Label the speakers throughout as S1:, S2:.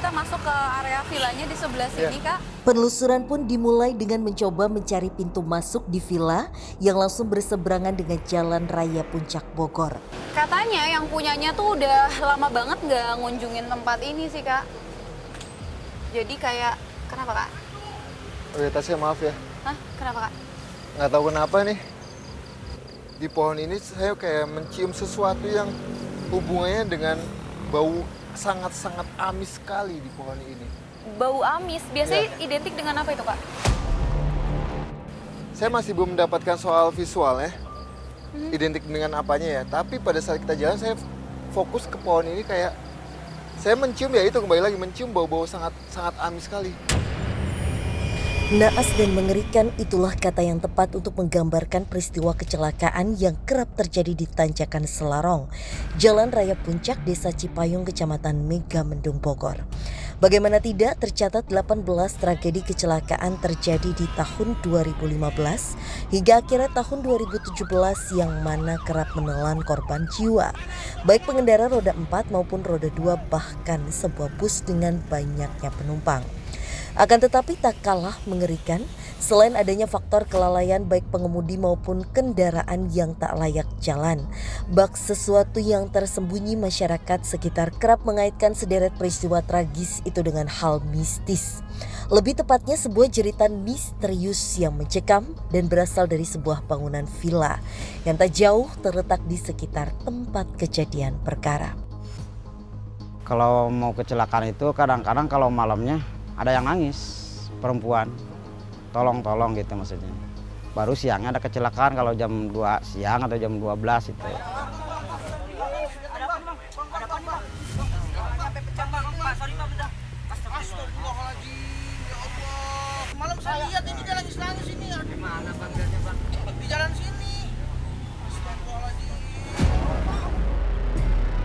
S1: kita masuk ke area villanya di sebelah sini, Kak.
S2: Penelusuran pun dimulai dengan mencoba mencari pintu masuk di villa yang langsung berseberangan dengan Jalan Raya Puncak Bogor.
S1: Katanya yang punyanya tuh udah lama banget nggak ngunjungin tempat ini sih, Kak. Jadi kayak, kenapa, Kak?
S3: Oke, Tasya maaf ya.
S1: Hah? Kenapa, Kak?
S3: Nggak tahu kenapa nih. Di pohon ini saya kayak mencium sesuatu yang hubungannya dengan bau sangat-sangat amis sekali di pohon ini.
S1: Bau amis, biasanya identik dengan apa itu, Kak?
S3: Saya masih belum mendapatkan soal visualnya, identik dengan apanya ya. Tapi pada saat kita jalan saya fokus ke pohon ini kayak saya mencium ya itu kembali lagi mencium bau-bau sangat amis sekali.
S2: Naas dan mengerikan itulah kata yang tepat untuk menggambarkan peristiwa kecelakaan yang kerap terjadi di Tanjakan Selarong, Jalan Raya Puncak, Desa Cipayung, Kecamatan Megamendung, Bogor. Bagaimana tidak, tercatat 18 tragedi kecelakaan terjadi di tahun 2015 hingga akhirnya tahun 2017 yang mana kerap menelan korban jiwa, baik pengendara roda 4 maupun roda 2 bahkan sebuah bus dengan banyaknya penumpang. Akan tetapi tak kalah mengerikan, selain adanya faktor kelalaian baik pengemudi maupun kendaraan yang tak layak jalan, bak sesuatu yang tersembunyi masyarakat sekitar kerap mengaitkan sederet peristiwa tragis itu dengan hal mistis. Lebih tepatnya sebuah jeritan misterius yang mencekam dan berasal dari sebuah bangunan villa yang tak jauh terletak di sekitar tempat kejadian perkara.
S4: Kalau mau kecelakaan itu kadang-kadang kalau malamnya ada yang nangis, perempuan, tolong gitu maksudnya. Baru siangnya ada kecelakaan kalau jam 2 siang atau jam 12 itu.
S5: Malam saya lihat ini dia nangis ini. Di mana bang? Di jalan sini.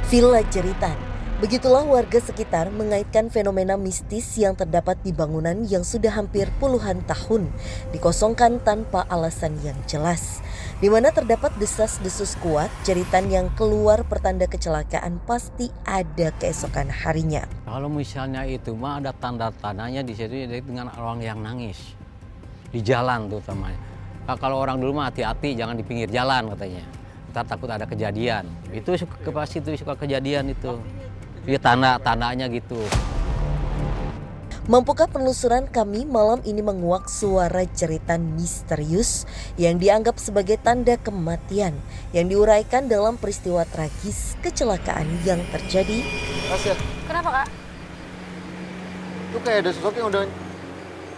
S2: Villa Jeritan. Begitulah warga sekitar mengaitkan fenomena mistis yang terdapat di bangunan yang sudah hampir puluhan tahun dikosongkan tanpa alasan yang jelas. Di mana terdapat desas-desus kuat, jeritan yang keluar pertanda kecelakaan pasti ada keesokan harinya.
S6: Kalau misalnya itu mah ada tanda-tandanya di situ dengan orang yang nangis di jalan terutama. Nah, kalau orang dulu mah hati-hati jangan di pinggir jalan katanya. Kita takut ada kejadian. Itu pasti itu suka kejadian itu. Ya tanda-tandanya gitu.
S2: Mampukah penelusuran kami malam ini menguak suara jeritan misterius yang dianggap sebagai tanda kematian yang diuraikan dalam peristiwa tragis kecelakaan yang terjadi?
S3: Tasya,
S1: Kenapa, Kak?
S3: itu kayak ada sosok yang udah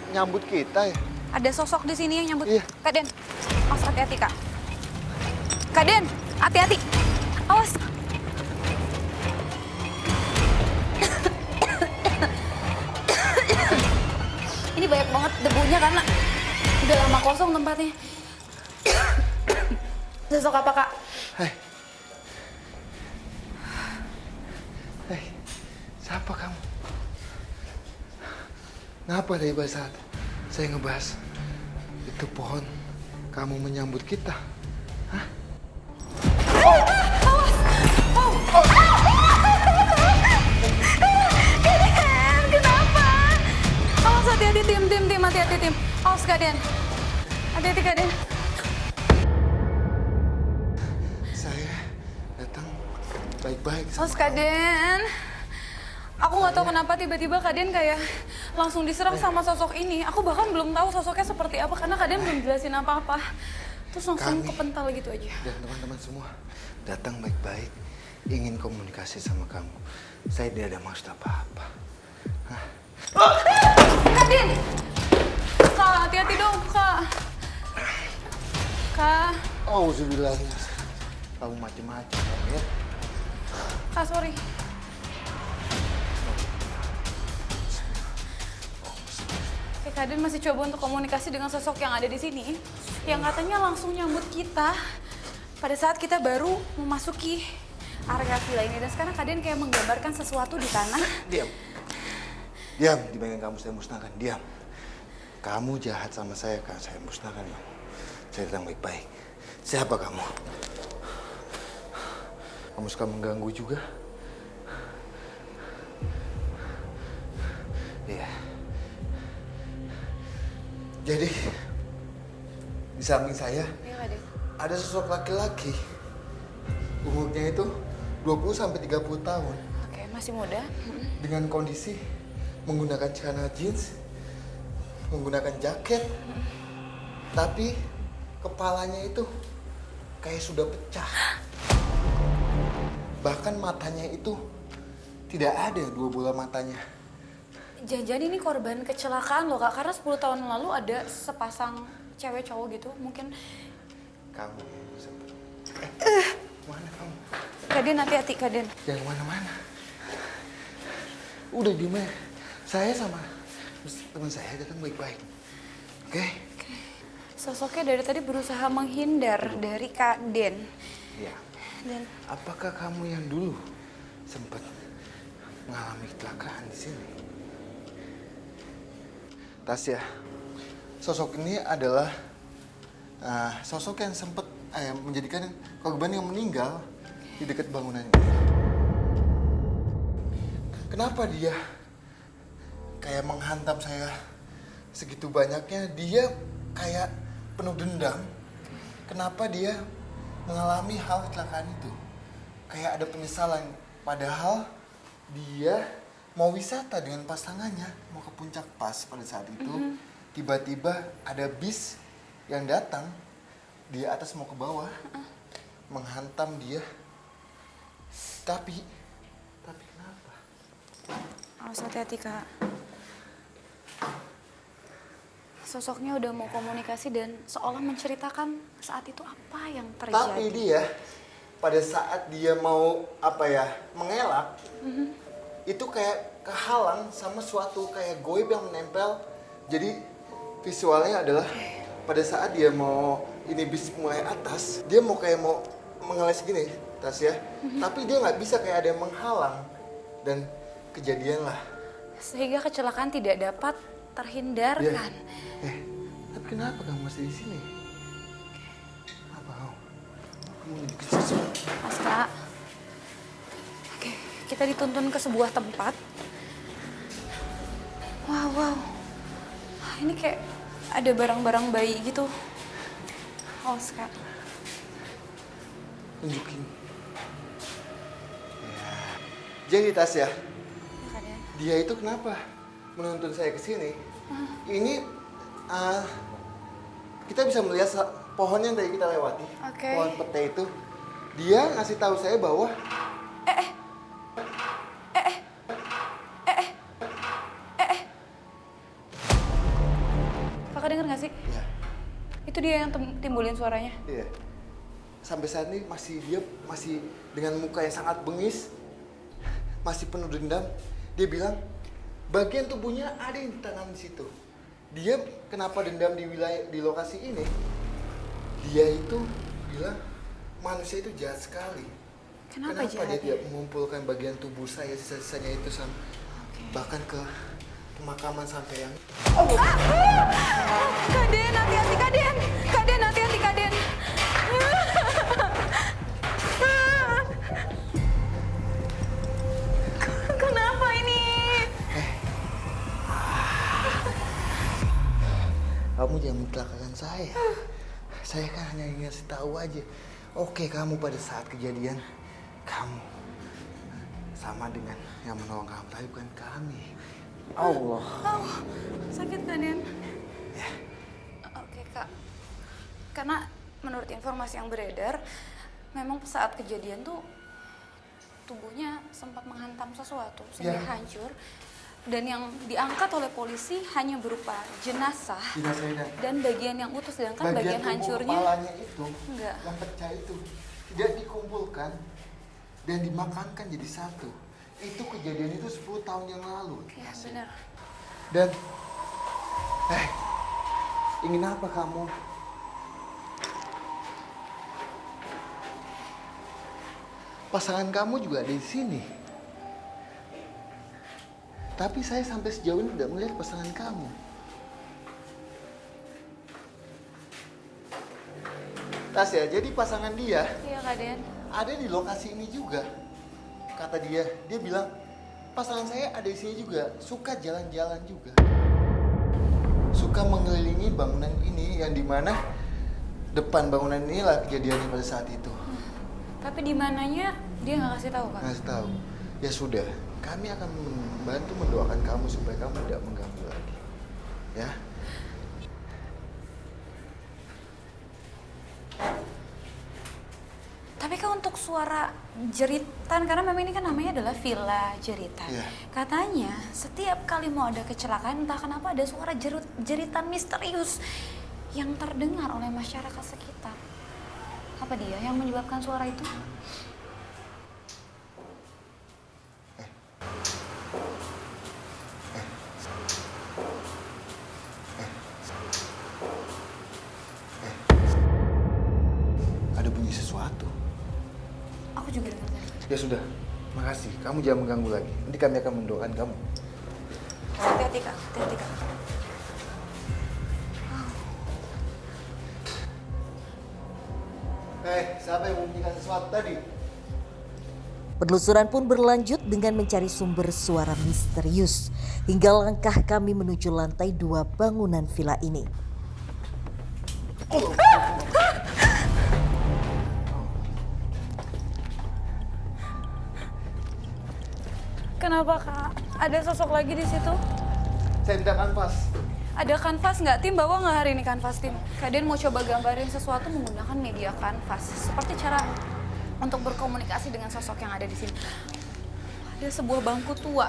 S3: nyambut kita ya.
S1: Ada sosok di sini yang nyambut.
S3: Iya.
S1: Kak Den, awas hati-hati, Kak. Kak Den, hati-hati. Awas. Ini banyak banget debunya karena udah lama kosong tempatnya. Sosok apa, Kak?
S3: Hei, siapa kamu? Kenapa dari pada saat saya ngebahas itu pohon kamu menyambut kita? Hah?
S1: Kenapa? Awas, hati-hati, tim, hati-hati, tim. Awas, Kak Den. Hati-hati, Kak Den.
S3: Saya datang baik-baik sama
S1: Awas, Kak Den. Aku nggak tahu kenapa tiba-tiba Kak Den kayak langsung diserang sama sosok ini. Aku bahkan belum tahu sosoknya seperti apa karena Kak Den belum jelasin apa-apa. Terus langsung
S3: Kami
S1: kepental gitu aja.
S3: dan teman-teman semua datang baik-baik, ingin komunikasi sama kamu. Saya tidak ada maksud apa-apa.
S1: Kak Den! Kak, hati-hati dong, Kak. Kak,
S3: Auzubillah. Kamu macam-macam ya.
S1: Kak, sorry. Oke, Kak Den masih coba untuk komunikasi dengan sosok yang ada di sini. Yang katanya langsung nyambut kita pada saat kita baru memasuki area villa ini. Dan sekarang Kak Den kayak menggambarkan sesuatu di tanah.
S3: Diam. Diam, dibanding kamu saya musnahkan. Diam. Kamu jahat sama saya kan, saya musnahkan kamu. Saya datang baik-baik. Siapa kamu? Kamu suka mengganggu juga? Jadi di samping saya
S1: Iya Kak Den.
S3: ada sosok laki-laki. Umurnya itu 20 sampai 30 tahun.
S1: Oke, masih muda.
S3: Dengan kondisi menggunakan celana jeans, menggunakan jaket, tapi kepalanya itu kayak sudah pecah. Bahkan matanya itu tidak ada 2 bola matanya.
S1: Jangan-jangan ini korban kecelakaan loh Kak, karena 10 tahun lalu ada sepasang cewek cowok gitu, mungkin.
S3: Kamu mana kamu?
S1: Kak Den, hati-hati Kak Den.
S3: Jangan kemana-mana. Udah di mana? Saya sama teman saya datang baik-baik. Oke?
S1: Sosoknya dari tadi berusaha menghindar dari Kak Den.
S3: Iya.
S1: Dan
S3: Apakah kamu yang dulu sempat mengalami kecelakaan di sini? Tasya, sosok ini adalah sosok yang sempat menjadikan korban yang meninggal di dekat bangunan ini. Kenapa dia kayak menghantam saya segitu banyaknya? Dia kayak penuh dendam. Kenapa dia mengalami hal kecelakaan itu? Kayak ada penyesalan. Padahal dia mau wisata dengan pasangannya, mau ke puncak pas pada saat itu. Tiba-tiba ada bis yang datang, dia atas mau ke bawah, menghantam dia. Tapi kenapa?
S1: awas hati-hati Kak. Sosoknya udah mau komunikasi dan seolah menceritakan saat itu apa yang terjadi.
S3: Tapi dia pada saat dia mau mengelak, itu kayak kehalang sama suatu kayak goib yang menempel. Jadi visualnya adalah pada saat dia mau ini bis mulai atas, dia mau mengeles gini, Tas ya. Tapi dia nggak bisa, kayak ada yang menghalang dan kejadian lah.
S1: Sehingga kecelakaan tidak dapat terhindarkan.
S3: Tapi kenapa kamu masih di sini? Apa kamu nunjukin sesuatu?
S1: Mas Kak. Oke, kita dituntun ke sebuah tempat. Wow. Ini kayak ada barang-barang bayi gitu. Awas Kak.
S3: Tunjukin. Jadi Tasya,
S1: Kak Den.
S3: dia itu kenapa menuntun saya ke sini? Ini kita bisa melihat pohon yang tadi kita lewati.
S1: Oke.
S3: Pohon pete itu. Dia ngasih tahu saya bahwa
S1: Kakak denger gak sih?
S3: ya,
S1: Itu dia yang timbulin suaranya.
S3: iya. Sampai saat ini dia masih dengan muka yang sangat bengis, masih penuh dendam. Dia bilang bagian tubuhnya ada yang ditanam di situ. Dia kenapa dendam di lokasi ini? Dia itu bilang manusia itu jahat sekali.
S1: Kenapa
S3: dia
S1: jahatnya?
S3: tidak mengumpulkan bagian tubuh saya sisa-sisanya itu bahkan ke pemakaman sampai yang
S1: Kak Den, hati-hati Kak Den. Kak Den, hati-hati Kak Den. Kenapa ini?
S3: kamu jangan mencelakakan saya. Saya kan hanya ingin ngasih tahu aja. Oke, kamu pada saat kejadian kamu sama dengan yang menolong kamu, tapi bukan kami. Allah.
S1: Sakit Kak Den? Oke Kak. Karena menurut informasi yang beredar, memang saat kejadian tuh tubuhnya sempat menghantam sesuatu sehingga
S3: Ya.
S1: hancur. Dan yang diangkat oleh polisi hanya berupa jenazah dan bagian yang utuh, sedangkan bagian
S3: tubuh
S1: hancurnya
S3: kepalanya itu,
S1: enggak.
S3: yang pecah itu tidak dikumpulkan dan dimakamkan jadi satu. Itu kejadian itu 10 tahun yang lalu.
S1: Ya benar.
S3: Dan ingin apa kamu? Pasangan kamu juga ada di sini. Tapi saya sampai sejauh ini tidak melihat pasangan kamu. Tasya, jadi pasangan dia
S1: Iya Kak Den.
S3: ada di lokasi ini juga. Kata dia bilang pasangan saya ada di sini juga, suka jalan-jalan juga. suka mengelilingi bangunan ini yang dimana depan bangunan inilah kejadiannya pada saat itu.
S1: Tapi di mananya dia nggak kasih tahu, Kak?
S3: Ngasih tahu. Ya sudah, kami akan membantu mendoakan kamu supaya kamu tidak mengganggu lagi. Ya.
S1: Tapi Kak, untuk suara jeritan, karena memang ini kan namanya adalah Villa Jeritan.
S3: Iya.
S1: Katanya setiap kali mau ada kecelakaan, entah kenapa ada suara jeritan misterius yang terdengar oleh masyarakat sekitar. Apa dia yang menyebabkan suara itu?
S3: Ada bunyi sesuatu.
S1: Aku juga dengar tadi.
S3: Ya sudah, makasih. Kamu jangan mengganggu lagi. Nanti kami akan mendoakan kamu.
S1: Hati-hati Kak, hati-hati Kak.
S3: Siapa yang membunyikan sesuatu tadi?
S2: Penelusuran pun berlanjut dengan mencari sumber suara misterius hingga langkah kami menuju lantai 2 bangunan villa ini.
S1: Kenapa Kak? Ada sosok lagi di situ?
S3: Saya minta kanvas.
S1: Ada kanvas nggak? Tim bawa nggak hari ini kanvas tim? Kalian mau coba gambarin sesuatu menggunakan media kanvas. Seperti cara untuk berkomunikasi dengan sosok yang ada di sini. Ada sebuah bangku tua.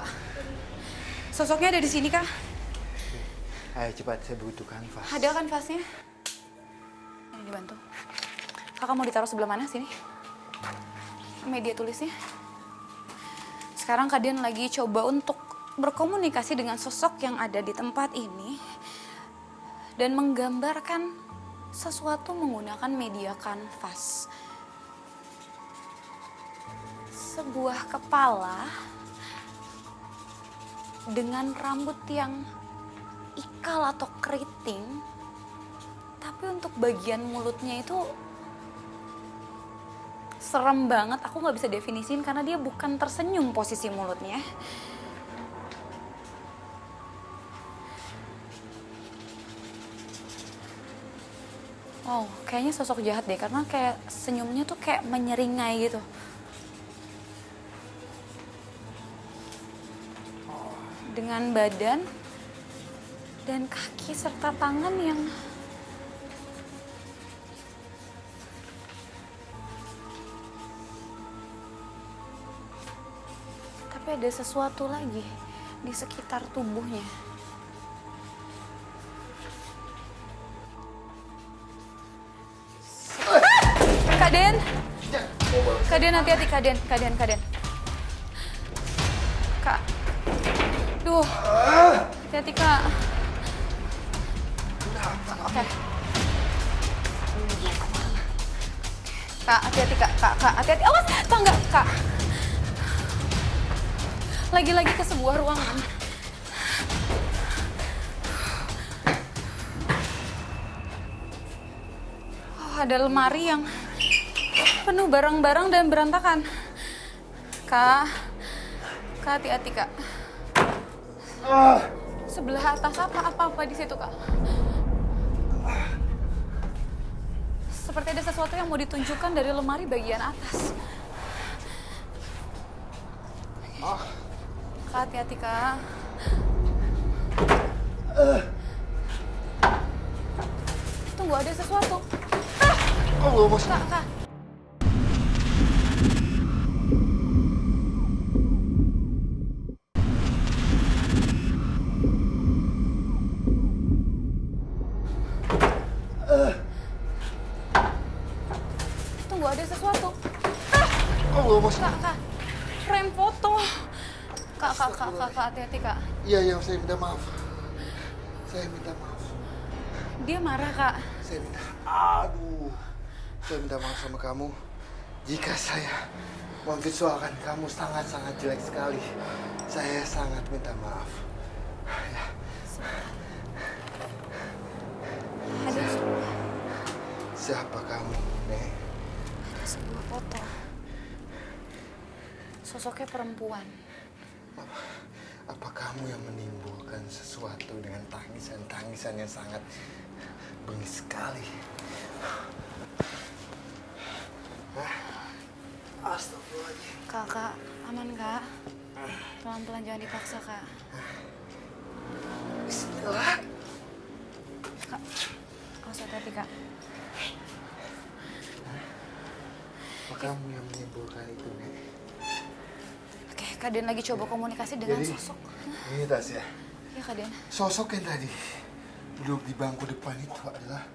S1: Sosoknya ada di sini Kak?
S3: Ayo cepat, saya butuh kanvas.
S1: Ada kanvasnya? Ini dibantu. Kakak mau ditaruh sebelah mana sini? Media tulisnya. Sekarang kalian lagi coba untuk berkomunikasi dengan sosok yang ada di tempat ini dan menggambarkan sesuatu menggunakan media kanvas. Sebuah kepala dengan rambut yang ikal atau keriting, tapi untuk bagian mulutnya itu serem banget. Aku nggak bisa definisiin karena dia bukan tersenyum posisi mulutnya. Oh, kayaknya sosok jahat deh karena kayak senyumnya tuh kayak menyeringai gitu. Dengan badan dan kaki serta tangan yang tapi ada sesuatu lagi di sekitar tubuhnya. Kak Den, hati-hati Kak Den. Kak, duh, hati-hati Kak. Oke. Kak, hati-hati Kak, hati-hati. Awas, tangga Kak. Lagi-lagi ke sebuah ruangan. Oh, ada lemari yang penuh barang-barang dan berantakan. Kak, hati-hati Kak. Sebelah atas apa di situ Kak? Seperti ada sesuatu yang mau ditunjukkan dari lemari bagian atas. Kak, hati-hati Kak. Tunggu, ada sesuatu. Kak. Tunggu, ada sesuatu. Kak. Frame foto. Kak, hati-hati Kak.
S3: Iya, saya minta maaf.
S1: Dia marah Kak.
S3: Saya minta maaf sama kamu. Jika saya memvisualkan kamu sangat-sangat jelek sekali. Saya sangat minta maaf. Ya.
S1: Ada
S3: Siapa kamu, Nek?
S1: sebuah foto. Sosoknya perempuan.
S3: Apa kamu yang menimbulkan menimbulkan sesuatu dengan tangisan yang sangat bengis sekali. Astagfirullahaladzim.
S1: Kak, aman kak? Pelan-pelan, jangan dipaksa kak.
S3: Bismillah.
S1: Kak, awas hati-hati kak.
S3: Apa kamu yang menimbulkan itu, Nek?
S1: Oke, Kak Den lagi coba komunikasi dengan
S3: Jadi,
S1: sosok.
S3: ini Tasya.
S1: Iya Kak Den.
S3: Sosok yang tadi duduk di bangku depan itu adalah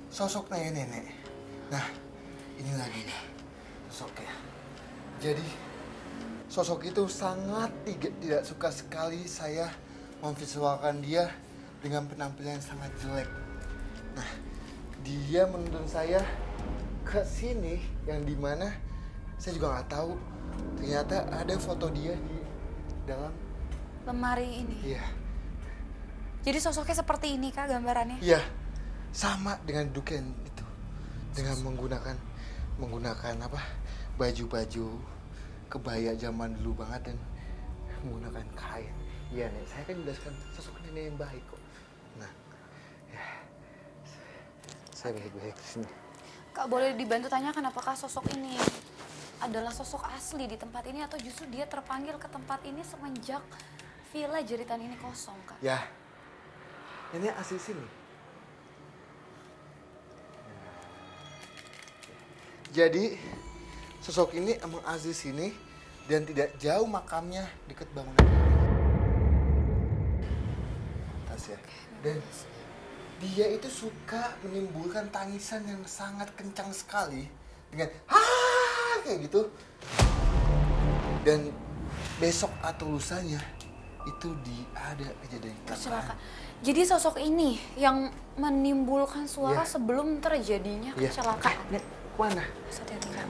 S3: sosok nenek. Nah, ini lagi nih sosoknya. Jadi, sosok itu sangat tidak suka sekali saya memvisualkan dia dengan penampilan yang sangat jelek. Nah, dia menuntun saya ke sini yang dimana saya juga nggak tahu. Ternyata ada foto dia di dalam
S1: Lemari ini.
S3: Iya.
S1: Jadi sosoknya seperti ini Kak gambarannya?
S3: Iya, sama dengan Duken itu, dengan menggunakan apa baju-baju kebaya zaman dulu banget dan menggunakan kain. Iya nih, saya kan jelaskan sosok nenek yang baik kok. Nah, ya, saya baik-baik di sini.
S1: Kak boleh dibantu tanyakan apakah sosok ini adalah sosok asli di tempat ini atau justru dia terpanggil ke tempat ini semenjak Villa Jeritan ini kosong Kak?
S3: Ya, ini asli sini. Jadi sosok ini emang asli sini dan tidak jauh makamnya dekat bangunan ini. Tasya. Dan dia itu suka menimbulkan tangisan yang sangat kencang sekali dengan kayak gitu. Dan besok atau lusanya itu ada kejadian
S1: Kecelakaan. Jadi sosok ini yang menimbulkan suara
S3: Iya.
S1: sebelum terjadinya
S3: Iya.
S1: kecelakaan.
S3: Nek, mana?
S1: Hati-hati Kak.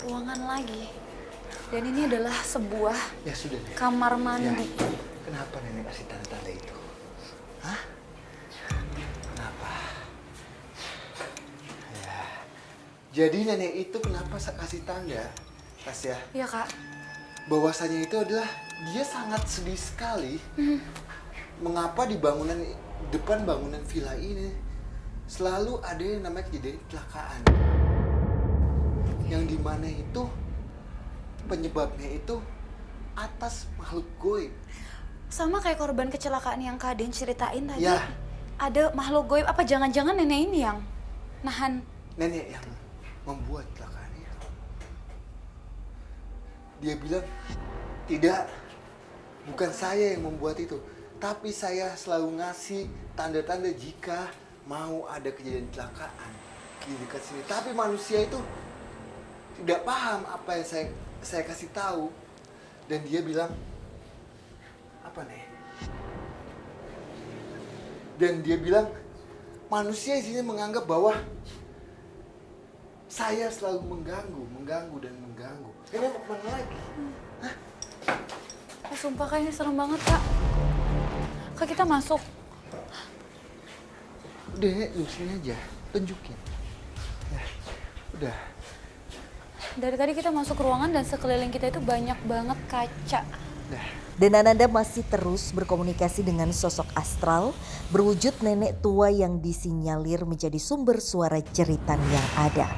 S1: Ruangan lagi. Dan ini adalah sebuah
S3: Ya sudah nih.
S1: kamar mandi.
S3: Ya. Kenapa nenek kasih tanda-tanda itu? Hah? Kenapa? Ya. Jadi nenek itu kenapa kasih tanda, Tasya?
S1: Iya Kak.
S3: Bahwasanya itu adalah dia sangat sedih sekali. Mengapa di depan bangunan villa ini selalu ada yang namanya kejadian kecelakaan. Yang dimana itu penyebabnya itu atas makhluk goib.
S1: Sama kayak korban kecelakaan yang Kak Den ceritain tadi.
S3: Ya.
S1: Ada makhluk goib. Apa jangan-jangan nenek ini yang nahan?
S3: Nenek yang membuat kecelakaan itu. Dia bilang, tidak, bukan saya yang membuat itu. Tapi saya selalu ngasih tanda-tanda jika mau ada kejadian kecelakaan di dekat sini. Tapi manusia itu tidak paham apa yang saya kasih tahu. Dan dia bilang, apa nih? Dan dia bilang, manusia di sini menganggap bahwa saya selalu mengganggu dan mengganggu. Ini mau kemana lagi? Hah?
S1: Sumpah Kak ini serem banget Kak. Kak kita masuk.
S3: Udah, lu sini aja, tunjukin. Ya, udah.
S1: Dari tadi kita masuk ruangan dan sekeliling kita itu banyak banget kaca.
S3: Udah.
S2: Dan Ananda masih terus berkomunikasi dengan sosok astral berwujud nenek tua yang disinyalir menjadi sumber suara jeritan yang ada.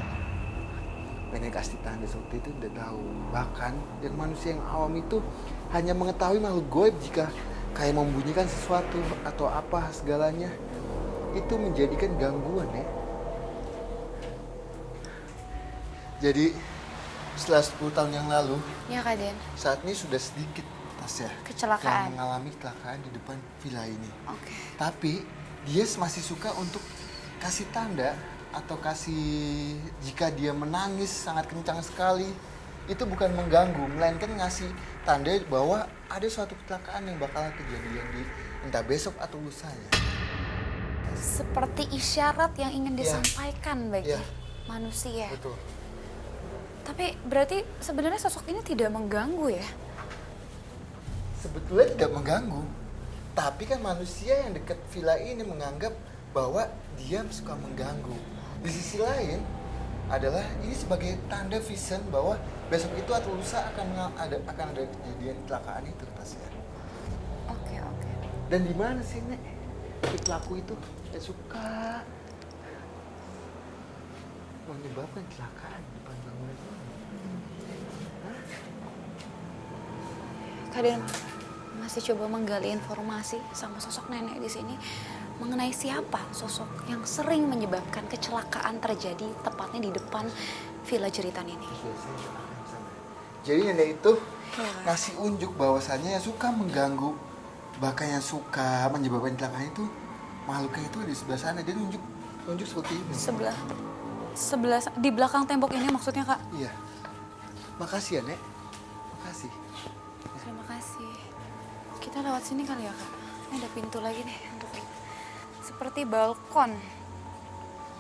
S3: Nenek kasih tanda seperti itu udah tahu. Bahkan yang manusia yang awam itu hanya mengetahui makhluk goib jika kayak membunyikan sesuatu atau apa segalanya. Itu menjadikan gangguan ya. Jadi setelah 10 tahun yang lalu,
S1: Ya Kak Den.
S3: saat ini sudah sedikit Tasya
S1: Kecelakaan.
S3: yang mengalami kecelakaan di depan villa ini.
S1: Oke.
S3: Tapi dia masih suka untuk kasih tanda atau kasih jika dia menangis sangat kencang sekali. Itu bukan mengganggu, melainkan ngasih tanda bahwa ada suatu kecelakaan yang bakal kejadian di entah besok atau lusanya.
S1: Seperti isyarat yang ingin
S3: Ya.
S1: disampaikan bagi
S3: Ya.
S1: manusia.
S3: Betul.
S1: Tapi berarti sebenarnya sosok ini tidak mengganggu ya?
S3: Sebetulnya tidak mengganggu. Tapi kan manusia yang dekat villa ini menganggap bahwa dia suka mengganggu. Di sisi lain adalah ini sebagai tanda vision bahwa besok itu atau lusa akan ada kejadian kecelakaan itu, Tasya. Dan di mana sih, Nek? Si pelaku itu suka menyebabkan kecelakaan di depan bangunan ini.
S1: Kak Den masih coba menggali informasi sama sosok nenek di sini mengenai siapa sosok yang sering menyebabkan kecelakaan terjadi tepatnya di depan Villa Jeritan ini.
S3: Jadi nenek itu
S1: Ya.
S3: ngasih unjuk bahwasannya yang suka mengganggu, bahkan yang suka menyebabkan kecelakaan itu makhluknya itu di sebelah sana. Dia nunjuk seperti ini.
S1: Sebelah di belakang tembok ini maksudnya, Kak?
S3: Iya. Makasih ya, Nek. Makasih.
S1: Terima kasih. Kita lewat sini kali ya, Kak. Ini ada pintu lagi nih untuk seperti balkon.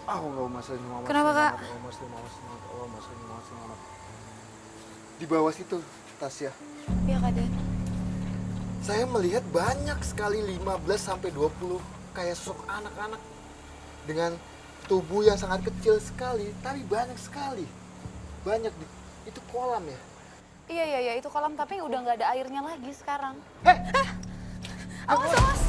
S3: Aku nggak mau masukin mama.
S1: Kenapa, Kak?
S3: Di bawah situ, Tasya.
S1: Iya, Kak Den.
S3: Saya melihat banyak sekali 15 sampai 20 kayak sosok anak-anak dengan tubuh yang sangat kecil sekali, tapi banyak sekali. Banyak itu kolam ya.
S1: Iya, itu kolam tapi udah nggak ada airnya lagi sekarang.
S3: Heh,
S1: Awas.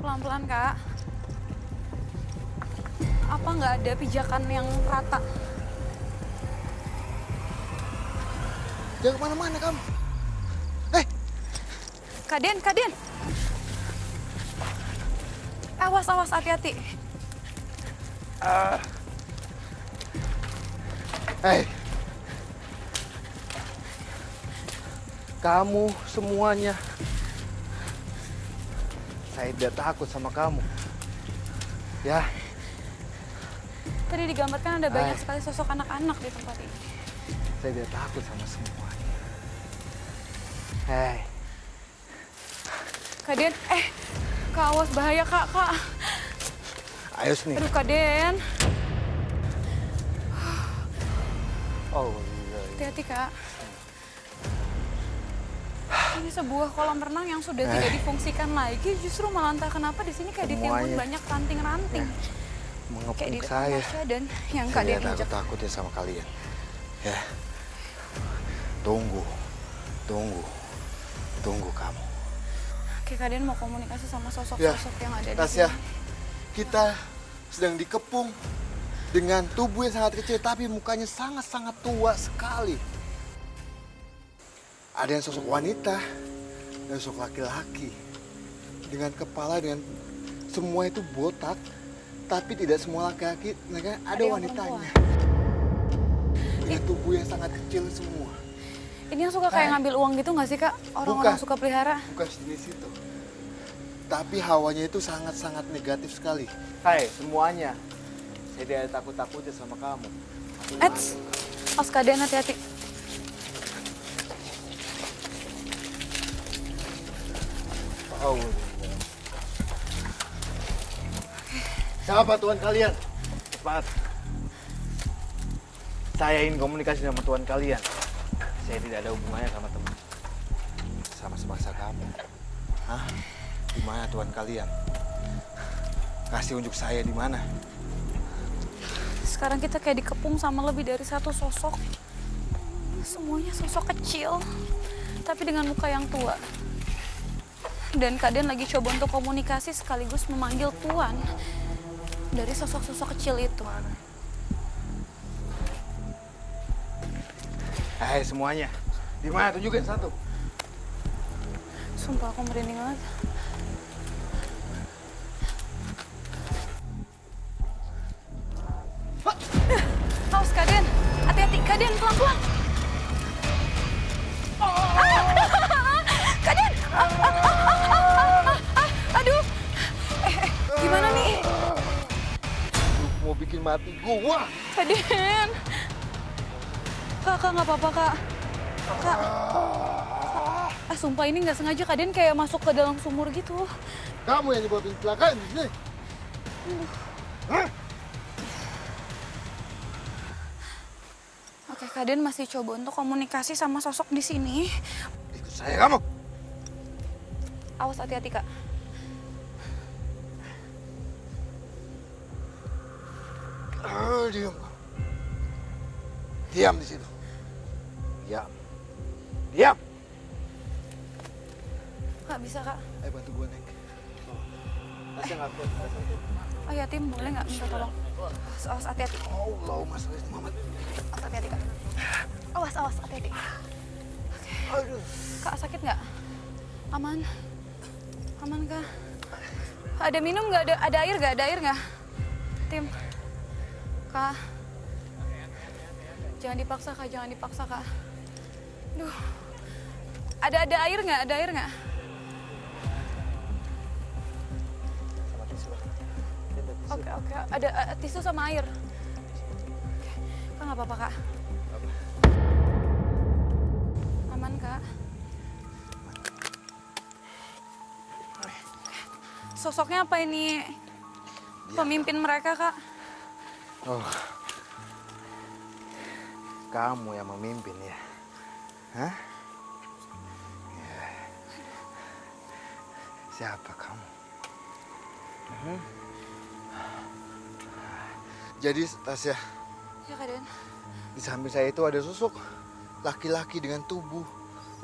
S1: Pelan-pelan, Kak. Apa nggak ada pijakan yang rata?
S3: jangan kemana-mana kamu.
S1: Kak Den. Awas, hati-hati.
S3: Hei, kamu semuanya, saya tidak takut sama kamu. Ya,
S1: Tadi digambarkan ada banyak
S3: Hai.
S1: sekali sosok anak-anak di tempat ini.
S3: saya tidak takut sama semuanya. Hei,
S1: Kak Den, Kak, awas bahaya, Kak.
S3: ayo sini.
S1: Aduh, Kak Den.
S3: Oh, iya.
S1: Hati-hati, Kak. Ini sebuah kolam renang yang sudah tidak difungsikan lagi. Justru malah entah kenapa di sini kayak ditimbun
S3: Semuanya.
S1: banyak ranting-ranting. Kayak di
S3: Mengepung
S1: depan
S3: saya.
S1: Tasya dan yang Kak
S3: Saya
S1: Den
S3: tidak
S1: injak.
S3: takut ya sama kalian. Ya, tunggu kamu.
S1: Oke, Kak Den mau komunikasi sama
S3: Ya,
S1: sosok-sosok yang ada di
S3: Tasya,
S1: sini.
S3: kita sedang dikepung dengan tubuh yang sangat kecil tapi mukanya sangat-sangat tua sekali. Ada yang sosok wanita dan sosok laki-laki dengan kepala dengan semua itu botak, tapi tidak semua laki-laki, ada
S1: yang
S3: wanitanya dengan tubuh yang sangat kecil semua.
S1: Ini yang suka kayak ngambil uang gitu nggak sih, Kak? Orang-orang
S3: Bukan.
S1: suka pelihara.
S3: Bukan jenis itu. Tapi hawanya itu sangat-sangat negatif sekali. Hai semuanya, saya tidak takut-takutnya sama kamu.
S1: Eits, awas Kak Den, hati-hati.
S3: Oh. Siapa Tuhan kalian? Cepat. Saya ingin komunikasi sama Tuhan kalian. Saya tidak ada hubungannya sama teman. Sama sebangsa kamu. Hah? Di mana Tuhan kalian? Kasih unjuk saya di mana?
S1: Sekarang kita kayak dikepung sama lebih dari satu sosok. Semuanya sosok kecil, tapi dengan muka yang tua. Dan Kak Den lagi coba untuk komunikasi sekaligus memanggil Tuan dari sosok-sosok kecil itu.
S3: Hai semuanya, di mana tunjukin satu?
S1: Sumpah aku merinding banget. Awas Kak Den, hati-hati Kak Den, pelan-pelan. Kak Den, aduh. Gimana nih?
S3: Lu mau bikin mati gua.
S1: Kak Den. Kak, nggak apa-apa Kak. Kak. Sumpah ini nggak sengaja Kak Den kayak masuk ke dalam sumur gitu.
S3: Kamu yang nyebabin kecelakaan di sini. Hah?
S1: Oke, Kak Den masih coba untuk komunikasi sama sosok di sini.
S3: Ikut saya kamu.
S1: Awas hati-hati Kak.
S3: Diam. Diam di situ. Diam. Diam.
S1: Kak, bisa Kak.
S3: Ayo bantu gue naik. Tasya nggak kuat.
S1: Oh ya Tim, boleh nggak minta tolong? Awas, hati-hati.
S3: Allahumma sholli Muhammad.
S1: Awas, hati-hati Kak. Awas, hati-hati.
S3: Aduh.
S1: Kak, sakit nggak? Aman? Aman Kak? Ada minum nggak? Ada air nggak? Ada air nggak? Tim. Kak. Jangan dipaksa Kak, jangan dipaksa Kak. Duh. Ada air nggak? Ada air nggak? Oke. Ada tisu sama air. Oke. Kak, nggak apa-apa Kak? Aman Kak? Sosoknya apa ini? Pemimpin mereka Kak?
S3: Oh. Kamu yang memimpin ya? Hah? Ya. Siapa kamu? Jadi Tasya,
S1: Ya Kak Den.
S3: di samping saya itu ada sosok laki-laki dengan tubuh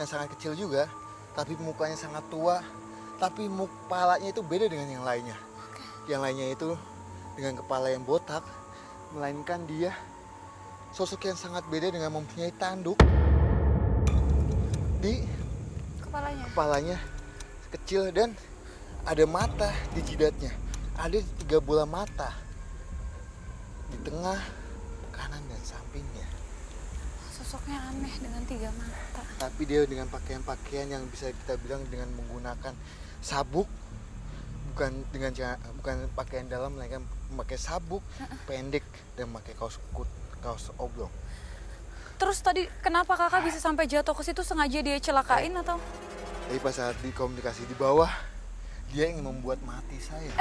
S3: yang sangat kecil juga, tapi mukanya sangat tua, tapi kepalanya itu beda dengan yang lainnya. Yang lainnya itu dengan kepala yang botak, melainkan dia sosok yang sangat beda dengan mempunyai tanduk di kepalanya kecil dan ada mata di jidatnya. Ada 3 bola mata di tengah, kanan dan sampingnya.
S1: Sosoknya aneh dengan 3 mata.
S3: Tapi dia dengan pakaian-pakaian yang bisa kita bilang dengan menggunakan sabuk, bukan pakaian dalam, melainkan memakai sabuk pendek dan memakai kaos oblong.
S1: Terus tadi kenapa Kakak bisa sampai jatuh ke situ? Sengaja dia celakain atau?
S3: Tapi pas saat di komunikasi di bawah, dia ingin membuat mati saya.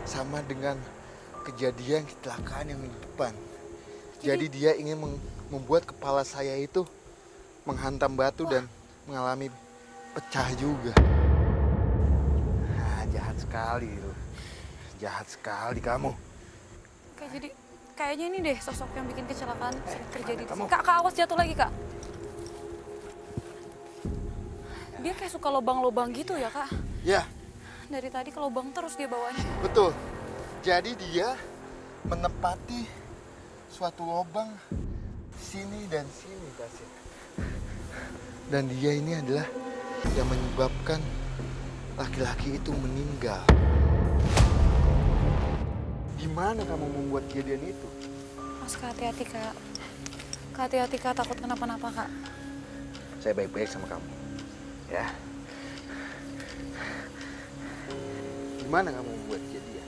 S3: Sama dengan kejadian kecelakaan yang di depan. Jadi dia ingin membuat kepala saya itu menghantam batu dan mengalami pecah juga. Nah, jahat sekali lu. Jahat sekali kamu.
S1: Oke, jadi kayaknya ini deh sosok yang bikin kecelakaan terjadi di
S3: kamu?
S1: sini. Kak, awas jatuh lagi Kak. Dia kayak suka lobang-lobang gitu ya Kak?
S3: Ya,
S1: Dari tadi ke lobang terus dia bawanya.
S3: betul. Jadi dia menempati suatu lubang sini dan sini, Tasya. Dan dia ini adalah yang menyebabkan laki-laki itu meninggal. Gimana kamu membuat kejadian itu?
S1: Mas Kak, hati-hati Kak. Kak, hati-hati Kak, takut kenapa-napa Kak.
S3: Saya baik-baik sama kamu. Ya. Gimana kamu membuat kejadian?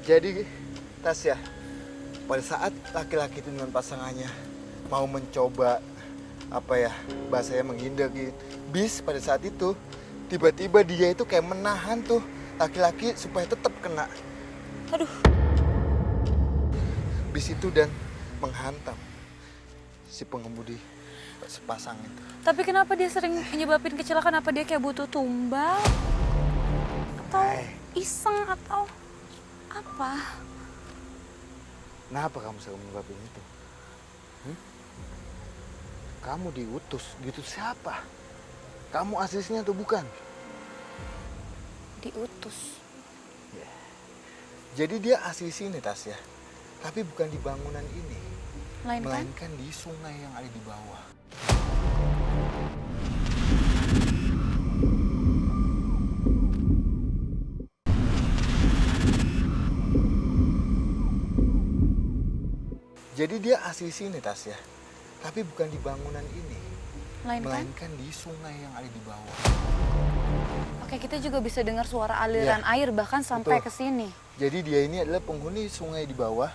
S3: Jadi, Tasya, pada saat laki-laki itu dengan pasangannya mau mencoba bahasanya menghindari bis, pada saat itu tiba-tiba dia itu kayak menahan tuh laki-laki supaya tetap kena
S1: Aduh,
S3: bis itu dan menghantam si pengemudi sepasang itu.
S1: tapi kenapa dia sering nyebabin kecelakaan? Apa dia kayak butuh tumbal? Atau iseng atau apa?
S3: Kenapa kamu selalu menyebabkan itu? Kamu diutus siapa? Kamu aslinya atau bukan?
S1: Diutus.
S3: Jadi dia asli sini, Tasya. Tapi bukan di bangunan ini.
S1: Melainkan?
S3: Melainkan di sungai yang ada di bawah. Jadi dia asli sini, Tasya. Tapi bukan di bangunan ini. Melainkan di sungai yang ada di bawah.
S1: Oke, kita juga bisa dengar suara aliran air bahkan sampai ke sini.
S3: Jadi dia ini adalah penghuni sungai di bawah.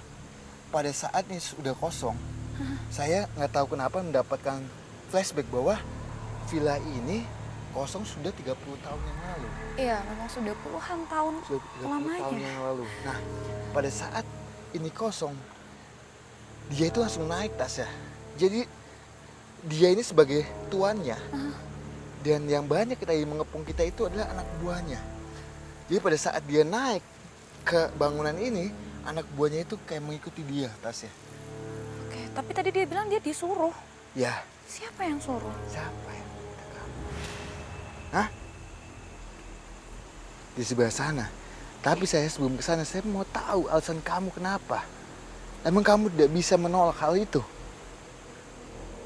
S3: Pada saat ini sudah kosong, saya nggak tahu kenapa mendapatkan flashback bahwa villa ini kosong sudah 30 tahun yang lalu.
S1: Iya, memang sudah puluhan tahun
S3: Sudah 30
S1: lamanya.
S3: tahun yang lalu. Nah, pada saat ini kosong, dia itu langsung naik, Tasya. Jadi dia ini sebagai tuannya. Dan yang banyak kita mengepung kita itu adalah anak buahnya. Jadi pada saat dia naik ke bangunan ini, anak buahnya itu kayak mengikuti dia, Tasya.
S1: Tapi tadi dia bilang dia disuruh.
S3: Ya,
S1: Siapa yang suruh?
S3: siapa yang minta kamu? Hah? Di sebelah sana. Tapi saya sebelum ke sana, saya mau tahu alasan kamu kenapa. Emang kamu tidak bisa menolak hal itu?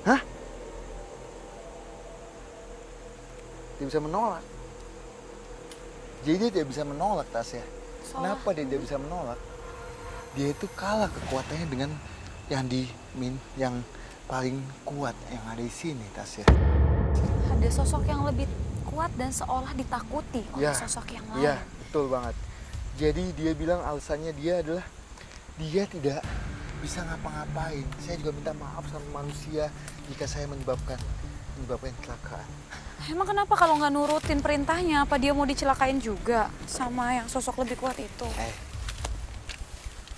S3: Hah? Tidak bisa menolak. Jadi dia tidak bisa menolak, Tasya. Kenapa dia tidak bisa menolak? Dia itu kalah kekuatannya dengan yang paling kuat yang ada di sini, Tasya.
S1: Ada sosok yang lebih kuat dan seolah ditakuti oleh
S3: Ya,
S1: sosok yang lain.
S3: Iya, betul banget. Jadi dia bilang alasannya dia adalah dia tidak bisa ngapa-ngapain. Saya juga minta maaf sama manusia jika saya menyebabkan kecelakaan.
S1: Emang kenapa kalau nggak nurutin perintahnya? Apa dia mau dicelakain juga sama yang sosok lebih kuat itu?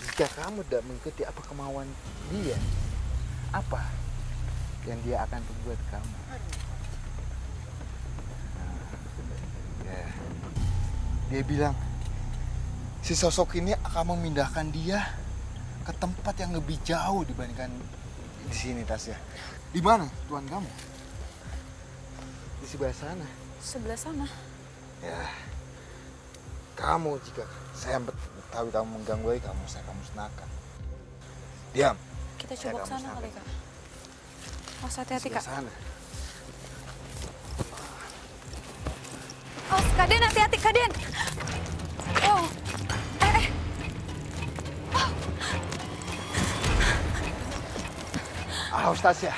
S3: Jika kamu tidak mengikuti apa kemauan dia, apa yang dia akan perbuat kamu? Ya. Dia bilang, si sosok ini akan memindahkan dia ke tempat yang lebih jauh dibandingkan di sini, Tasya. Di mana Tuhan kamu? Di sebelah sana.
S1: Sebelah sana.
S3: Ya, kamu jika saya tahu kamu mengganggu kamu, saya kamu musnahkan. Diam.
S1: Kita
S3: Saya
S1: coba ke
S3: akan
S1: sana
S3: musnahkan.
S1: kali, Kak. Awas hati-hati,
S3: Sebelah
S1: Kak.
S3: sana.
S1: Oh, Kak Den, hati-hati, Kak Den. Oh,
S3: Awas, Tasya.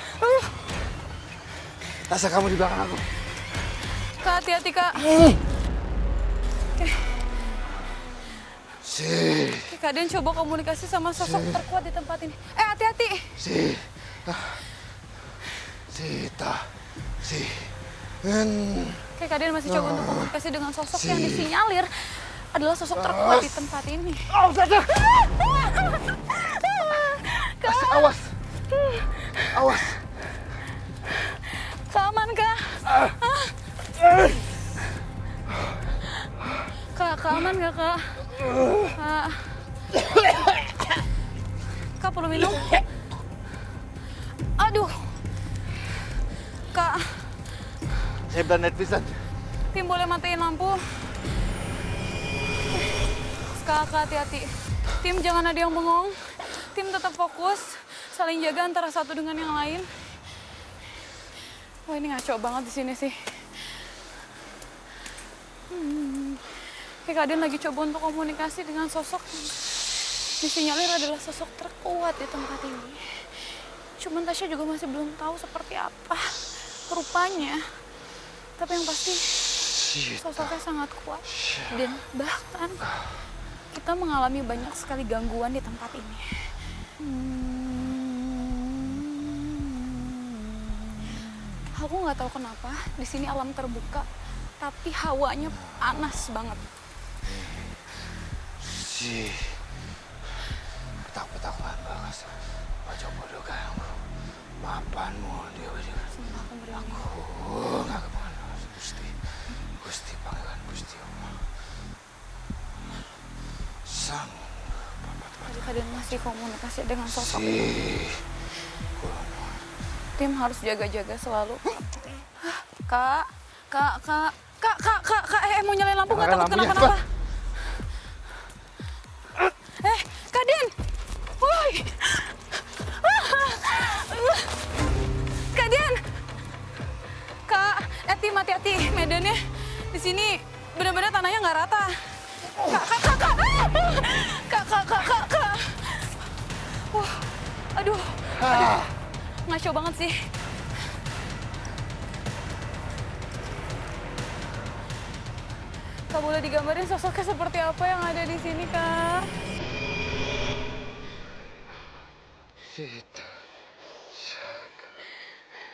S3: Tasya, kamu di belakang aku.
S1: Kak, hati-hati, Kak.
S3: Si,
S1: Kak Den coba komunikasi sama sosok terkuat di tempat ini. Hati-hati.
S3: Sita, si.
S1: Kak Den masih coba untuk komunikasi dengan sosok yang disinyalir adalah sosok terkuat di tempat ini.
S3: Tasya. Tasya, awas. Awas.
S1: Kak, aman, Kak? Kak, aman gak, Kak? Kak. Kak, perlu minum? Aduh. Kak,
S3: Saya bilang net pisan.
S1: Tim boleh matiin lampu? Kak, hati-hati. Tim jangan ada yang bengong. Tim tetap fokus. Saling jaga antara satu dengan yang lain. Wah, ini ngaco banget di sini sih. Kak Den lagi coba untuk komunikasi dengan sosok yang disinyalir adalah sosok terkuat di tempat ini. Cuman Tasya juga masih belum tahu seperti apa rupanya. Tapi yang pasti sosoknya sangat kuat. Dan bahkan kita mengalami banyak sekali gangguan di tempat ini. Aku nggak tahu kenapa di sini alam terbuka, tapi hawanya panas banget.
S3: Si, petak-petakan banget. Baca bodoh kamu. Maafkanmu, Dewa.
S1: Sumpah aku merinding.
S3: Oh, nggak kemana. Gusti Pangeran Gusti Allah. Sang
S1: Tadi Kak Den masih komunikasi dengan sosok.
S3: si.
S1: Tim harus jaga-jaga selalu. Kak, mau nyalain lampu nggak takut
S3: lampunya,
S1: kenapa-napa? Kak Den, woi, Kak Den, Tim hati-hati, medannya di sini benar-benar tanahnya nggak rata. Kak. Wah, aduh. Ngaco banget sih. Kak, boleh digambarin sosoknya seperti apa yang ada di sini, Kak?
S3: Shit.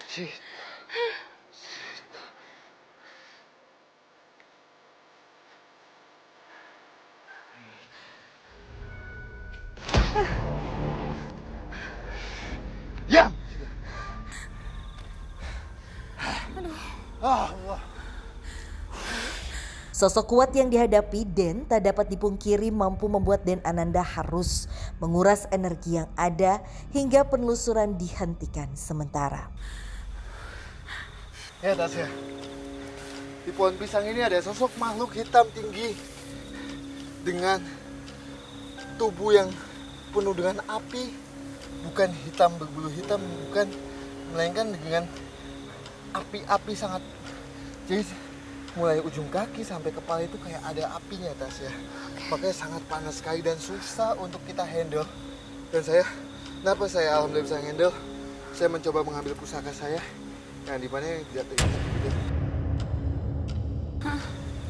S3: Shit. Diam.
S2: Sosok kuat yang dihadapi Den tak dapat dipungkiri mampu membuat Den Ananda harus menguras energi yang ada hingga penelusuran dihentikan sementara.
S3: Ya Tasya, di pohon pisang ini ada sosok makhluk hitam tinggi dengan tubuh yang penuh dengan api, bukan hitam berbulu hitam, bukan, melainkan dengan api-api sangat. Jadi mulai ujung kaki sampai kepala itu kayak ada apinya Tasya. Makanya sangat panas sekali dan susah untuk kita handle. Dan kenapa saya alhamdulillah bisa handle? Saya mencoba mengambil pusaka saya yang dimana yang tidak terlihat gitu.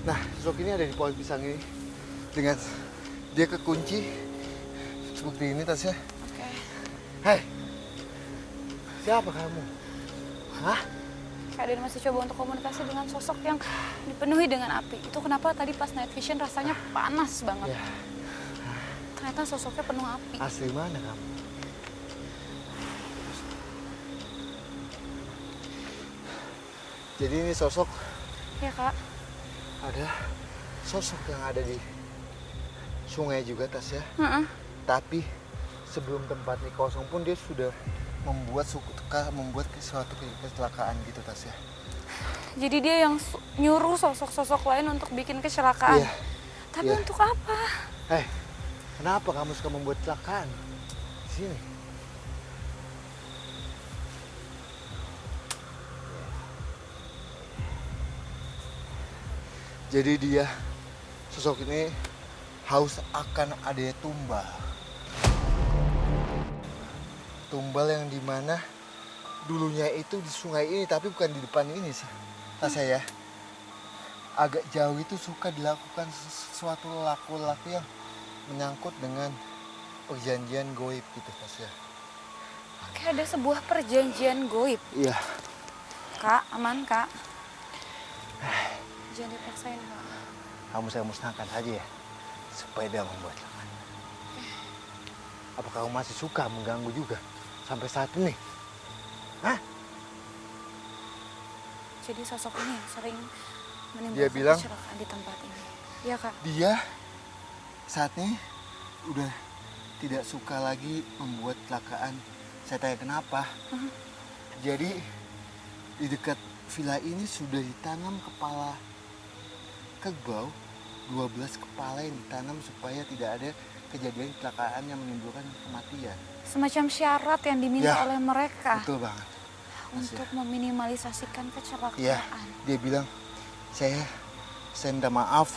S3: Nah, sosok ini ada di pohon pisang ini dengan dia kekunci seperti ini Tasya.
S1: Oke.
S3: Hai, siapa kamu? Hah?
S1: Kak Den masih coba untuk komunikasi dengan sosok yang dipenuhi dengan api. Itu kenapa tadi pas night vision rasanya panas banget.
S3: Ya,
S1: Ternyata sosoknya penuh api.
S3: asli mana kamu? Jadi ini sosok,
S1: Ya Kak.
S3: ada sosok yang ada di sungai juga Tasya.
S1: Heeh.
S3: Tapi sebelum tempat ini kosong pun dia sudah membuat suatu kecelakaan gitu Tasya.
S1: Jadi dia yang nyuruh sosok-sosok lain untuk bikin kecelakaan.
S3: Iya.
S1: Tapi
S3: Iya.
S1: untuk apa?
S3: Hei, kenapa kamu suka membuat kecelakaan? Di sini. Jadi dia, sosok ini haus akan adanya tumbal. Tumbal yang dimana dulunya itu di sungai ini, tapi bukan di depan ini sih. Tasya ya, agak jauh itu suka dilakukan sesuatu laku-laku yang menyangkut dengan perjanjian goib gitu Tasya.
S1: Kayak ada sebuah perjanjian goib.
S3: Iya.
S1: Kak, aman Kak. Jangan dipaksain Kak.
S3: Kamu saya musnahkan saja ya, supaya dia membuat lawan. Apa kamu masih suka mengganggu juga sampai saat ini? Hah?
S1: Jadi sosok ini yang sering
S3: Dia
S1: menimbulkan
S3: bilang-
S1: kecelakaan di tempat ini. Iya Kak.
S3: Dia saat ini udah tidak suka lagi membuat kecelakaan. Saya tanya kenapa? Jadi di dekat villa ini sudah ditanam kepala kerbau, 12 kepala yang ditanam supaya tidak ada kejadian kecelakaan yang menimbulkan kematian.
S1: Semacam syarat yang diminta
S3: Ya,
S1: oleh mereka
S3: Betul banget.
S1: untuk meminimalisasikan
S3: Iya,
S1: kecelakaan.
S3: dia bilang saya minta maaf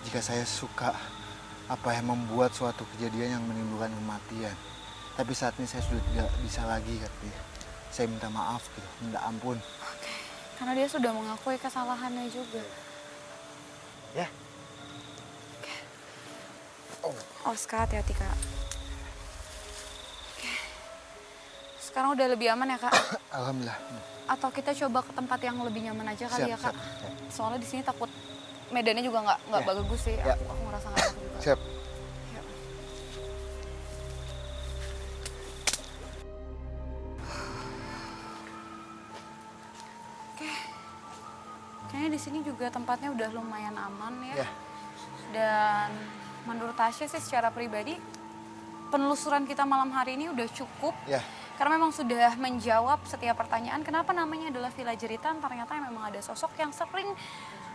S3: jika saya suka membuat suatu kejadian yang menimbulkan kematian. Tapi saat ini saya sudah tidak bisa lagi katanya. Saya minta maaf gitu, minta ampun.
S1: Karena dia sudah mengakui kesalahannya juga.
S3: Ya.
S1: Oh, Kak, hati-hati Kak. Oke. Sekarang udah lebih aman ya Kak?
S3: Alhamdulillah.
S1: Atau kita coba ke tempat yang lebih nyaman aja kali ya Kak?
S3: Siap.
S1: Soalnya di sini takut medannya juga nggak
S3: Ya.
S1: bagus sih.
S3: Ya.
S1: Aku ngerasa nggak enak juga.
S3: Siap.
S1: Yuk. Oke. Kayaknya di sini juga tempatnya udah lumayan aman ya.
S3: Ya.
S1: Dan menurut Tasya sih secara pribadi penelusuran kita malam hari ini udah cukup.
S3: Ya.
S1: Karena memang sudah menjawab setiap pertanyaan kenapa namanya adalah Villa Jeritan. Ternyata memang ada sosok yang sering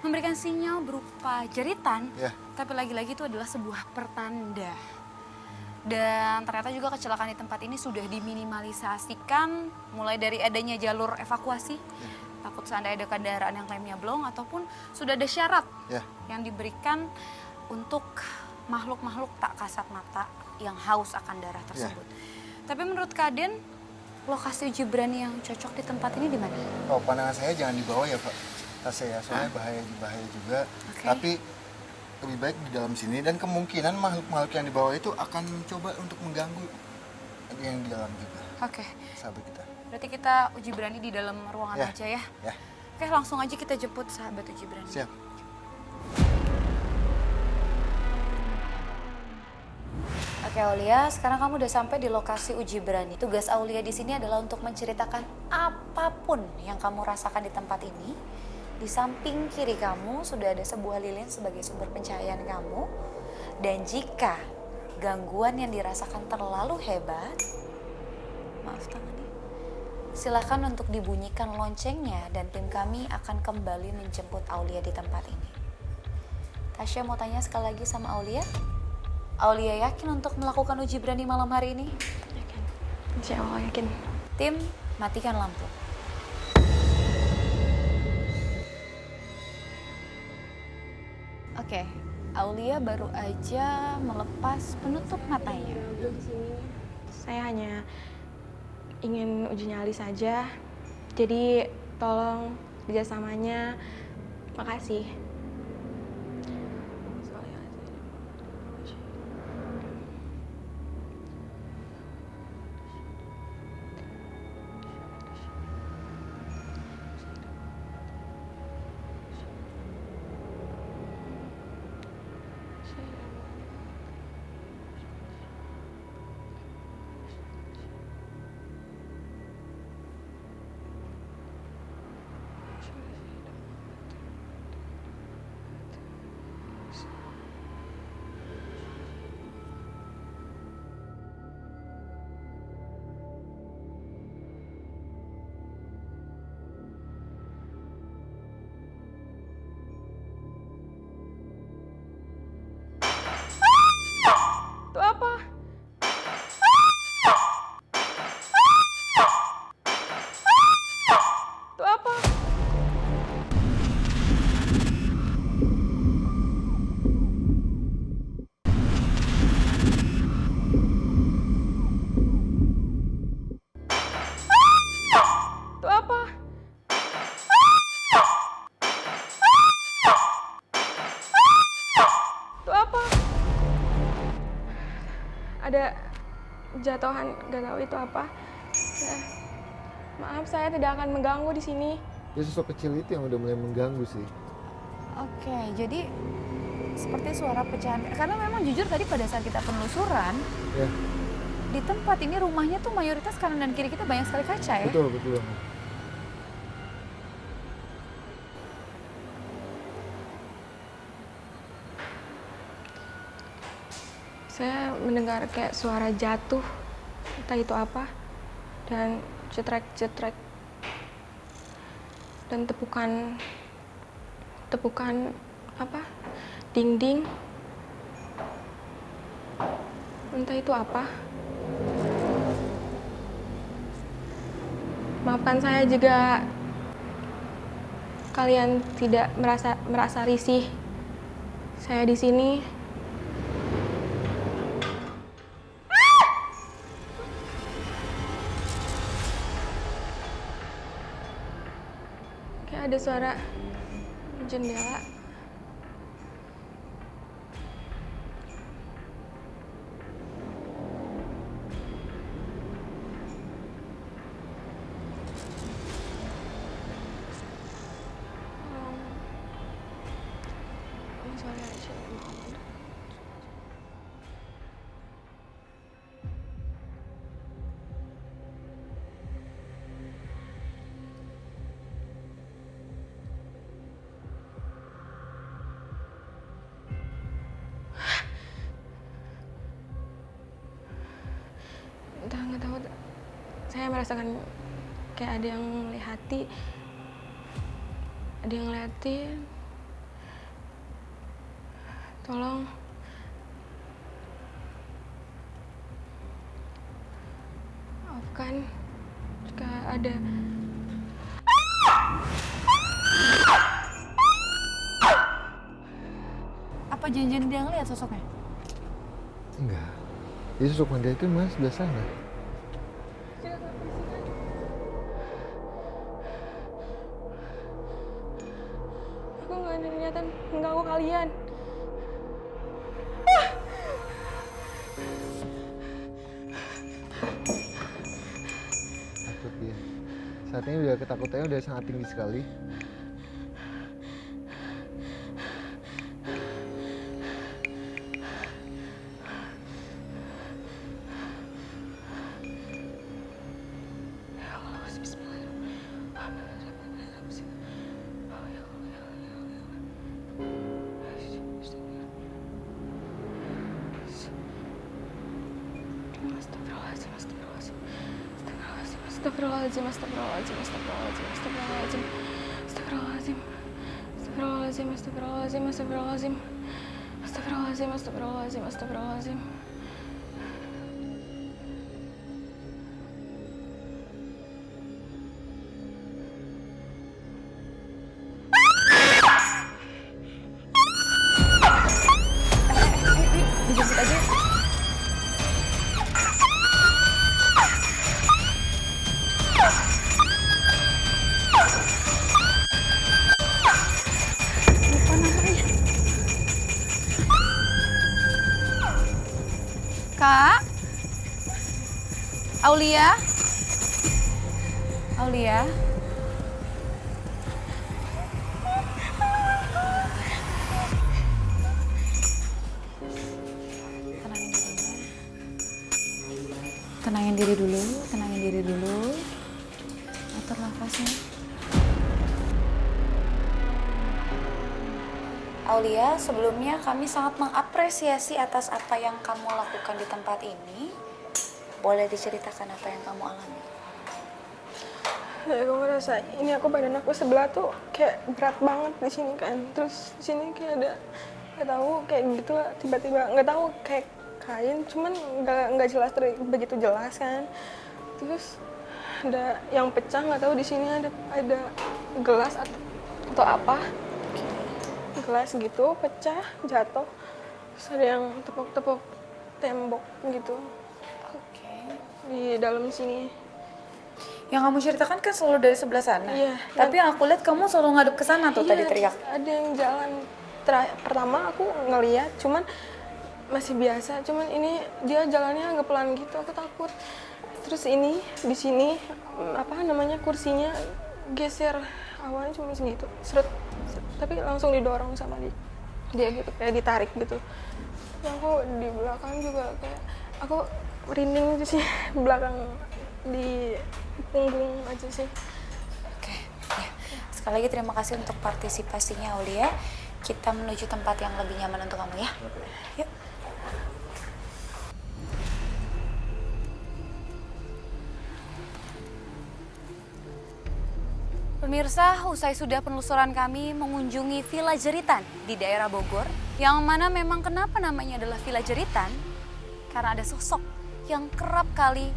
S1: memberikan sinyal berupa jeritan.
S3: Ya.
S1: Tapi lagi-lagi itu adalah sebuah pertanda. Dan ternyata juga kecelakaan di tempat ini sudah diminimalisasikan. Mulai dari adanya jalur evakuasi. Takut seandainya ada kendaraan yang remnya blong. Ataupun sudah ada syarat
S3: Ya.
S1: yang diberikan untuk makhluk-makhluk tak kasat mata yang haus akan darah tersebut. Tapi menurut Kak Den, lokasi uji berani yang cocok di tempat ini di mana?
S3: Oh, pandangan saya jangan dibawa ya Pak. Tasya ya, soalnya bahaya juga.
S1: Oke.
S3: Tapi lebih baik di dalam sini dan kemungkinan makhluk-makhluk yang di bawah itu akan mencoba untuk mengganggu yang di dalam juga.
S1: Oke,
S3: Sahabat kita.
S1: berarti kita uji berani di dalam ruangan
S3: Ya.
S1: aja ya.
S3: Ya,
S1: Oke, langsung aja kita jemput sahabat uji berani.
S3: siap.
S1: Oke Aulia, sekarang kamu udah sampai di lokasi uji berani. Tugas Aulia di sini adalah untuk menceritakan apapun yang kamu rasakan di tempat ini
S7: Di samping kiri kamu sudah ada sebuah lilin sebagai sumber pencahayaan kamu. Dan jika gangguan yang dirasakan terlalu hebat, maaf tangannya, silakan untuk dibunyikan loncengnya dan tim kami akan kembali menjemput Aulia di tempat ini. Tasya mau tanya sekali lagi sama Aulia. Aulia yakin untuk melakukan uji berani malam hari ini?
S8: Yakin. Insya Allah yakin.
S7: Tim, matikan lampu. Oke, Aulia baru aja melepas penutup matanya.
S8: Saya hanya ingin uji nyali saja. Jadi tolong kerjasamanya. Makasih. Itu apa? Itu apa? Itu apa? Itu apa? Ada jatuhan, nggak tahu itu apa. Ya, maaf, saya tidak akan mengganggu di sini.
S3: Ya sosok kecil itu yang udah mulai mengganggu sih.
S1: Oke, jadi seperti suara pecahan. Karena memang jujur tadi pada saat kita penelusuran,
S3: Ya,
S1: di tempat ini rumahnya tuh mayoritas kanan dan kiri kita banyak sekali kaca ya.
S3: betul betul.
S8: Saya mendengar kayak suara jatuh, entah itu apa, dan cetrek-cetrek, dan tepukan apa, dinding, entah itu apa. Maafkan saya jika kalian tidak merasa risih. Saya di sini. Kayak ada suara jendela. Suara Muhammad. Entah, nggak tahu. Saya merasakan kayak ada yang melihati, ada yang ngeliatin. Tolong. Maafkan jika ada.
S1: Apa janjian dia ngeliat sosoknya?
S3: Enggak. Jadi sosok Manda itu mas sebelah sana.
S8: Aku nggak ada niatan mengganggu kalian.
S3: Takut dia. Saat ini udah ketakutannya udah sangat tinggi sekali.
S8: Bismillahirrahmanirrahim. Astagfirullahaladzim, astagfirullahaladzim. Astagfirullahaladzim, astagfirullahaladzim, astagfirullahaladzim, astagfirullahaladzim. Astagfirullahaladzim. Astagfirullahaladzim, astagfirullahaladzim, astagfirullahaladzim. Astagfirullahaladzim, astagfirullahaladzim, astagfirullahaladzim.
S1: Dijemput aja. Lupa namanya. Kak? Aulia? Aulia? Tenangin diri dulu, tenangin diri dulu. Atur nafasnya.
S7: Aulia, sebelumnya kami sangat mengapresiasi atas apa yang kamu lakukan di tempat ini. Boleh diceritakan apa yang kamu alami?
S8: Ya, aku ngerasa ini badan aku sebelah tuh kayak berat banget di sini kan. Terus di sini kayak ada nggak tahu kayak gitu lah, tiba-tiba nggak tahu kayak kain, cuman nggak jelas begitu jelas kan. Terus ada yang pecah, nggak tahu di sini ada gelas atau apa. Gelas gitu pecah jatuh. Terus ada yang tepuk-tepuk tembok gitu.
S7: Oke.
S8: Di dalam sini.
S1: Yang kamu ceritakan kan selalu dari sebelah sana.
S8: Iya.
S1: Tapi yang aku lihat kamu selalu ngadep ke sana tuh tadi teriak.
S8: Ada yang jalan. Pertama aku ngeliat, cuman masih biasa. Cuman ini dia jalannya agak pelan gitu, aku takut. Terus ini di sini kursinya geser, awalnya cuma segitu, seret, tapi langsung didorong sama dia gitu, kayak ditarik gitu. Yang aku di belakang juga kayak aku merinding gitu sih, belakang di punggung aja sih.
S7: Oke. Ya. Sekali lagi terima kasih untuk partisipasinya Aulia. Kita menuju tempat yang lebih nyaman untuk kamu ya. Yuk.
S1: Pemirsa, usai sudah penelusuran kami mengunjungi Villa Jeritan di daerah Bogor, yang mana memang kenapa namanya adalah Villa Jeritan? Karena ada sosok yang kerap kali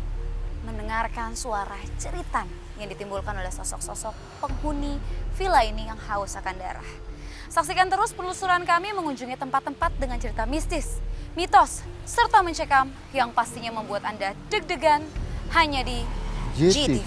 S1: mendengarkan suara jeritan yang ditimbulkan oleh sosok-sosok penghuni villa ini yang haus akan darah. Saksikan terus penelusuran kami mengunjungi tempat-tempat dengan cerita mistis, mitos, serta mencekam yang pastinya membuat Anda deg-degan hanya di GTV.